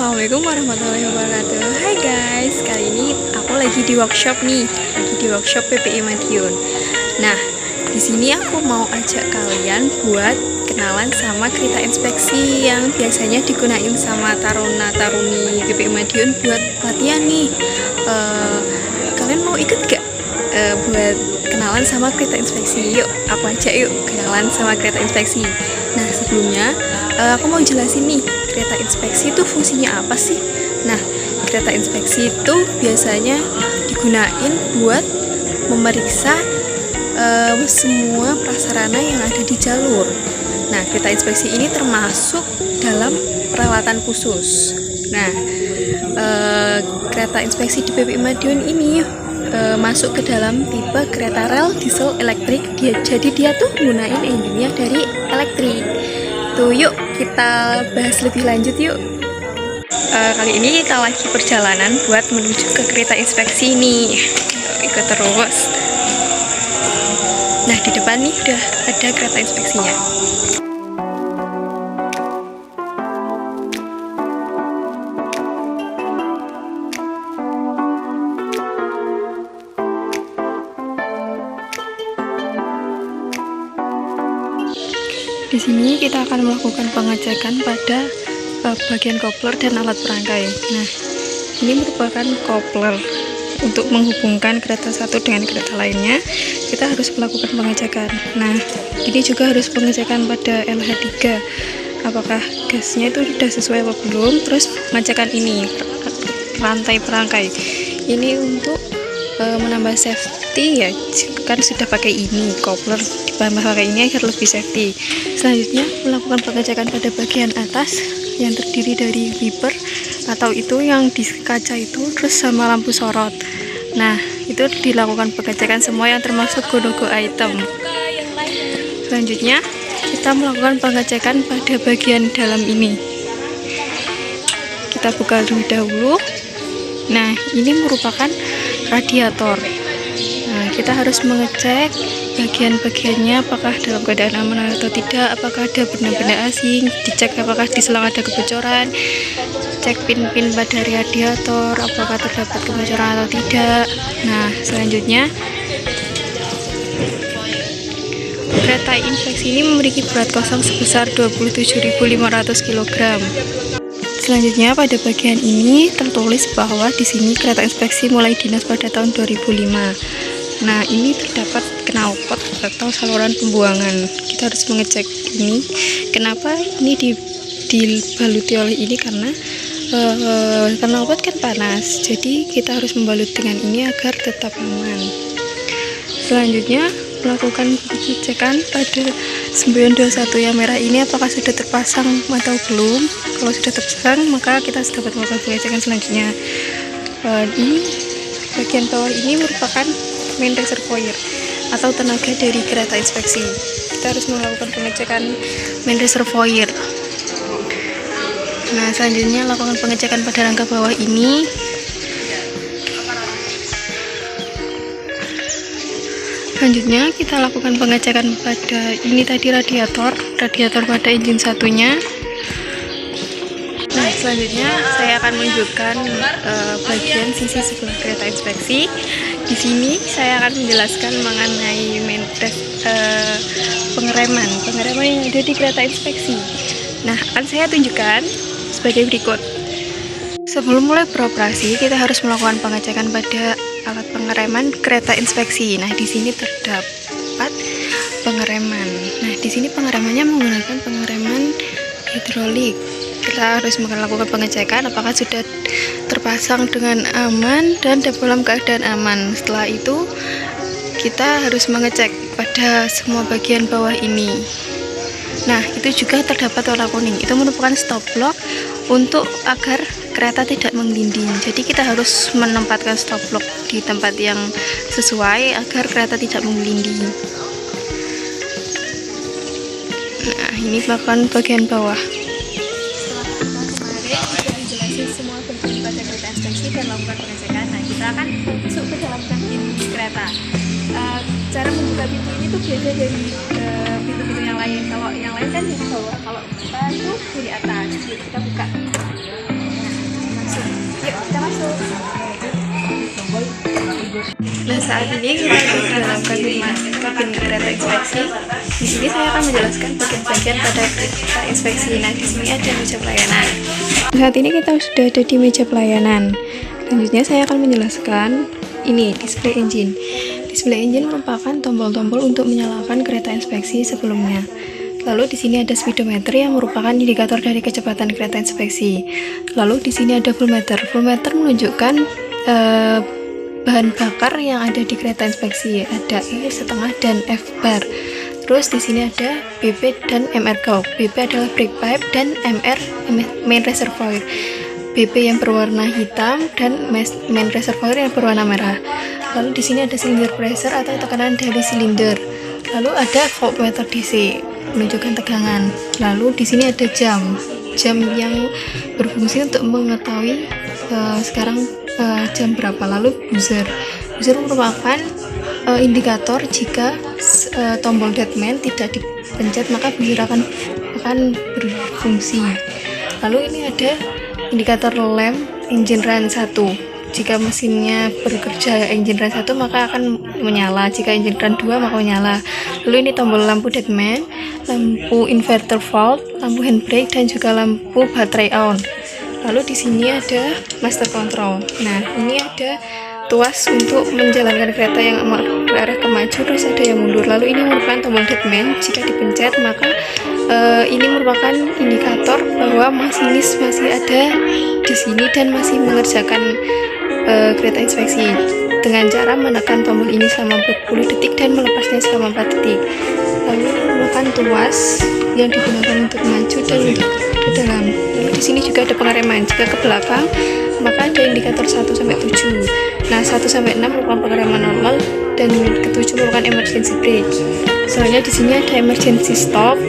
Assalamualaikum warahmatullahi wabarakatuh. Hai guys, kali ini aku lagi di workshop nih, lagi di workshop PPI Madiun. Nah, di sini aku mau ajak kalian buat kenalan sama kereta inspeksi yang biasanya digunain sama taruna-taruni PPI Madiun buat latihan nih. Kalian mau ikut gak buat kenalan sama kereta inspeksi? Yuk, aku ajak yuk kenalan sama kereta inspeksi. Nah, sebelumnya aku mau jelasin nih, kereta inspeksi itu fungsinya apa sih? Nah, kereta inspeksi itu biasanya digunain buat memeriksa semua prasarana yang ada di jalur. Nah, kereta inspeksi ini termasuk dalam peralatan khusus. Nah, kereta inspeksi di PPI Madiun ini masuk ke dalam tipe kereta rel diesel elektrik. Jadi dia tuh gunain engine-nya dari elektrik. Tuh, yuk kita bahas lebih lanjut yuk. Kali ini kita lagi perjalanan buat menuju ke kereta inspeksi nih. Ikut terus. Nah, di depan nih udah ada kereta inspeksinya. Di sini kita akan melakukan pengecekan pada bagian kopler dan alat perangkai. Nah, ini merupakan kopler untuk menghubungkan kereta satu dengan kereta lainnya. Kita harus melakukan pengecekan. Nah, ini juga harus pengecekan pada LH3. Apakah gasnya itu sudah sesuai apa belum? Terus pengecekan ini rantai perangkai. Ini untuk menambah safety ya, kan sudah pakai ini kopler, ditambah pakai ini agar lebih safety. Selanjutnya melakukan pengecekan pada bagian atas yang terdiri dari wiper atau itu yang di kaca itu, terus sama lampu sorot. Nah, itu dilakukan pengecekan semua yang termasuk go-no-go item. Selanjutnya kita melakukan pengecekan pada bagian dalam ini. Kita buka terlebih dahulu. Nah, ini merupakan radiator. Nah, kita harus mengecek bagian-bagiannya apakah dalam keadaan aman atau tidak, apakah ada benda-benda asing, dicek apakah di selang ada kebocoran, cek pin-pin pada radiator apakah terdapat kebocoran atau tidak. Nah, selanjutnya kereta inspeksi ini memiliki berat kosong sebesar 27.500 kg. Selanjutnya pada bagian ini tertulis bahwa di sini kereta inspeksi mulai dinas pada tahun 2005. Nah, ini terdapat knalpot atau saluran pembuangan. Kita harus mengecek ini. Kenapa ini dibaluti oleh ini? Karena knalpot kan panas. Jadi kita harus membalut dengan ini agar tetap aman. Selanjutnya melakukan pengecekan pada 921 yang merah ini apakah sudah terpasang atau belum. Kalau sudah terpasang maka kita dapat melakukan pengecekan selanjutnya. Di bagian bawah ini merupakan main reservoir atau tenaga dari kereta inspeksi. Kita harus melakukan pengecekan main reservoir. Nah, selanjutnya lakukan pengecekan pada rangka bawah ini. Selanjutnya kita lakukan pengecekan pada ini tadi radiator pada engine satunya. Nah, selanjutnya saya akan menunjukkan bagian sisi sebelah kereta inspeksi. Di sini saya akan menjelaskan mengenai pengereman yang ada di kereta inspeksi. Nah, akan saya tunjukkan sebagai berikut. Sebelum mulai beroperasi, kita harus melakukan pengecekan pada alat pengereman kereta inspeksi. Nah, di sini terdapat pengereman. Nah, di sini pengeremannya menggunakan pengereman hidrolik. Kita harus melakukan pengecekan apakah sudah terpasang dengan aman dan dalam keadaan aman. Setelah itu, kita harus mengecek pada semua bagian bawah ini. Nah, itu juga terdapat warna kuning. Itu merupakan stop block untuk agar kereta tidak menggelinding. Jadi kita harus menempatkan stop block di tempat yang sesuai agar kereta tidak menggelinding. Nah, ini bahkan bagian bawah. Setelah kemarin kita dijelasin semua bagian pada kereta inspeksi dan lakukan pengecekan. Nah, kita akan masuk ke dalam kabin kereta. Cara membuka pintu ini tuh beda dari pintu-pintu yang lain. Kalau yang lain kan di bawah, kalau kita itu dari atas. Jadi kita buka. Yuk, kita masuk. Nah, saat ini kita berada dalam kabin kereta inspeksi. Di sini saya akan menjelaskan bagian-bagian pada kereta inspeksi. Nah, di sini ada meja pelayanan. Saat ini kita sudah ada di meja pelayanan. Selanjutnya saya akan menjelaskan ini display engine. Display engine merupakan tombol-tombol untuk menyalakan kereta inspeksi sebelumnya. Lalu di sini ada speedometer yang merupakan indikator dari kecepatan kereta inspeksi. Lalu di sini ada voltmeter. Voltmeter menunjukkan bahan bakar yang ada di kereta inspeksi. Ada E setengah dan F bar. Terus di sini ada BP dan MR gauge. BP adalah brake pipe dan MR main reservoir. BP yang berwarna hitam dan main reservoir yang berwarna merah. Lalu di sini ada silinder pressure atau tekanan dari silinder. Lalu ada voltmeter DC menunjukkan tegangan. Lalu di sini ada jam yang berfungsi untuk mengetahui sekarang jam berapa. Lalu buzzer merupakan indikator jika tombol deadman tidak dipencet maka buzzer akan berfungsi. Lalu ini ada indikator lamp engine run 1. Jika mesinnya bekerja engine run 1 maka akan menyala, jika engine run 2 maka menyala. Lalu ini tombol lampu deadman, lampu inverter fault, lampu handbrake dan juga lampu baterai on. Lalu di sini ada master control. Nah, ini ada tuas untuk menjalankan kereta yang berarah ke maju, terus ada yang mundur. Lalu ini merupakan tombol deadman, jika dipencet maka ini merupakan indikator bahwa masinis masih ada di sini dan masih mengerjakan kereta inspeksi dengan cara menekan tombol ini selama 40 detik dan melepasnya selama 4 detik. Lalu merupakan tuas yang digunakan untuk maju dan untuk ke dalam. Lalu di sini juga ada pengereman. Jika ke belakang maka ada indikator 1 sampai 7. Nah, 1 sampai 6 merupakan pengereman normal dan ke-7 merupakan emergency brake. Soalnya di sini ada emergency stop,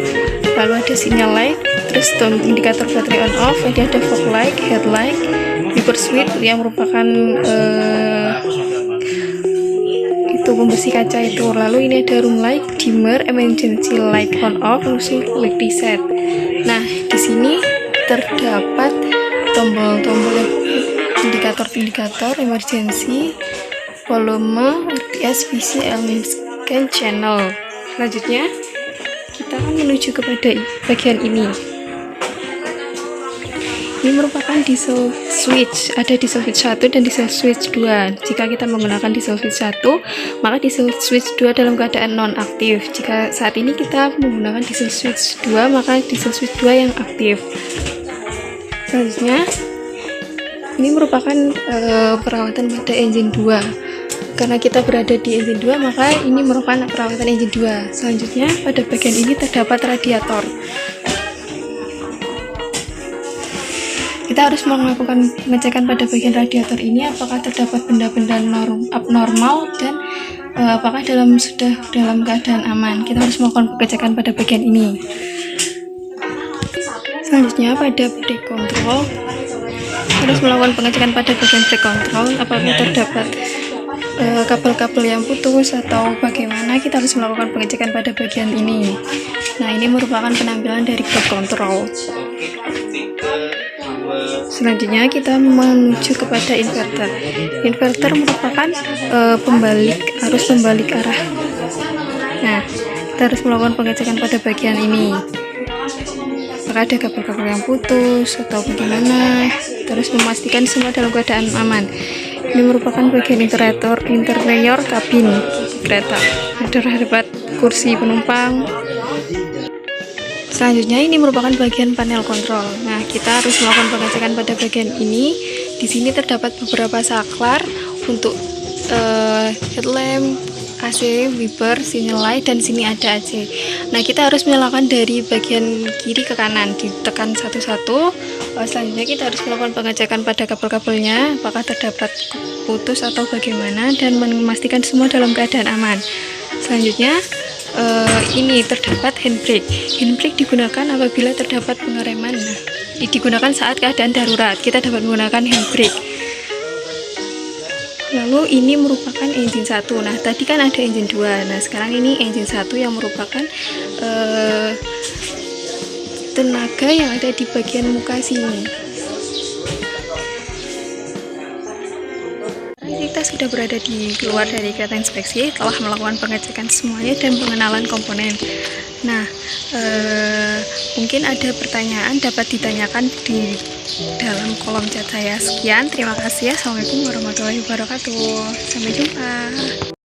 lalu ada sinyal light, terus indikator baterai on off, ada fog light, headlight, wiper switch yang merupakan itu pembersih kaca itu. Lalu ini ada room light, dimmer, emergency light on off, lalu light reset. Nah, di sini terdapat tombol-tombol indikator emergency, volume, RTS, VC, scan channel. Selanjutnya kita akan menuju kepada bagian ini. Ini merupakan diesel switch. Ada diesel switch 1 dan diesel switch 2. Jika kita menggunakan diesel switch 1, maka diesel switch 2 dalam keadaan non-aktif. Jika saat ini kita menggunakan diesel switch 2, maka diesel switch 2 yang aktif. Selanjutnya, ini merupakan perawatan pada engine 2. Karena kita berada di engine 2, maka ini merupakan perawatan engine 2. Selanjutnya, pada bagian ini terdapat radiator. Kita harus melakukan pengecekan pada bagian radiator ini apakah terdapat benda-benda abnormal dan apakah sudah dalam keadaan aman. Kita harus melakukan pengecekan pada bagian ini. Selanjutnya pada brake control, harus melakukan pengecekan pada bagian brake control apakah terdapat kabel-kabel yang putus atau bagaimana. Kita harus melakukan pengecekan pada bagian ini. Nah, ini merupakan penampilan dari brake control. Selanjutnya kita menuju kepada inverter. Inverter merupakan arus pembalik arah. Nah, kita harus melakukan pengecekan pada bagian ini. Apakah ada kabel-kabel yang putus atau bagaimana. Kita harus memastikan semua dalam keadaan aman. Ini merupakan bagian interior kabin kereta. Terdapat kursi penumpang. Selanjutnya ini merupakan bagian panel kontrol. Nah, kita harus melakukan pengecekan pada bagian ini. Di sini terdapat beberapa saklar untuk headlamp, AC, wiper, sinyal light, dan sini ada AC. Nah, kita harus menyalakan dari bagian kiri ke kanan, ditekan satu-satu. Selanjutnya kita harus melakukan pengecekan pada kabel-kabelnya, apakah terdapat putus atau bagaimana, dan memastikan semua dalam keadaan aman. Selanjutnya ini terdapat handbrake. Handbrake digunakan apabila terdapat pengereman. Nah, digunakan saat keadaan darurat. Kita dapat menggunakan handbrake. Lalu ini merupakan engine 1. Nah, tadi kan ada engine 2. Nah, sekarang ini engine 1 yang merupakan tenaga yang ada di bagian muka sini. Kita sudah berada di luar dari kereta inspeksi, telah melakukan pengecekan semuanya dan pengenalan komponen. Nah, mungkin ada pertanyaan dapat ditanyakan di dalam kolom chat saya. Sekian, terima kasih. Assalamualaikum warahmatullahi wabarakatuh. Sampai jumpa.